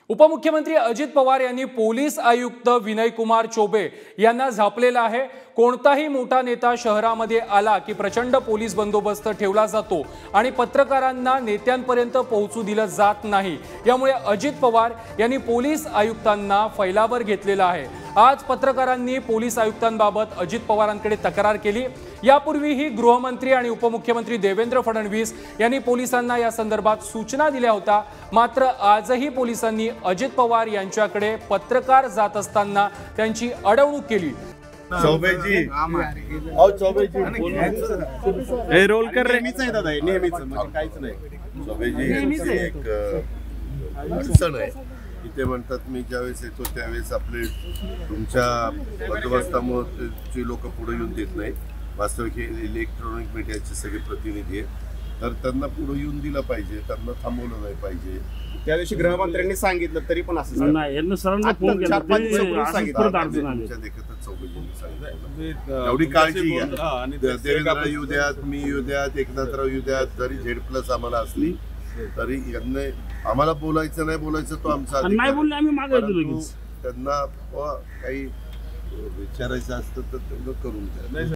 उपमुख्यमंत्री अजित पवार यांनी पोलीस आयुक्त विनय कुमार चौबे यांना झापलेला आहे। कोणताही मोठा नेता शहरामध्ये आला की प्रचंड पोलीस बंदोबस्त ठेवला जातो आणि पत्रकारांना नेत्यांपर्यंत पोहोचू दिलं जात नाही। यामुळे अजित पवार यांनी पोलीस आयुक्तांना फैलावर घेतलेला आहे। आज पत्रकारांनी पोलीस आयुक्तांबाबत अजित पवारांकडे तक्रार केली। यापूर्वीही गृहमंत्री आणि उपमुख्यमंत्री देवेंद्र फडणवीस यांनी पोलिसांना या संदर्भात सूचना दिल्या होत्या। मात्र आजही पोलिसांनी अजित पवार यांच्याकडे पत्रकार जात असताना त्यांची अडवणूक केली। चौबे जी हे रोल कर रे नेहमीच आहे दादा, नेहमीच म्हणजे काहीच नाही। चौबे जी एक अडचण आहे इथे म्हणतात, मी ज्यावेळेस येतो त्यावेळेस आपले तुमच्या बंदोबस्तामुळे जे लोक पुढे येऊन देत नाही। वास्तविक हे इलेक्ट्रॉनिक मीडियाचे सगळे प्रतिनिधी आहेत, तर त्यांना पुढे येऊन दिलं पाहिजे, त्यांना थांबवलं नाही पाहिजे। त्या दिवशी गृहमंत्र्यांनी सांगितलं तरी पण असं नाही, यांना सरांना फोन केला एवढी काळजी घ्या। आणि देवेंद्र येऊ द्यात, मी येऊ द्यात, एकनाथराव येऊ द्यात, जरी Z+ आम्हाला असली तरी यांना आम्हाला बोलायचं नाही, बोलायचं तो आमचा नाही बोलले आम्ही मागायचो लगेच। त्यांना काही विचारायचं असतं तर तेवढं करून द्या।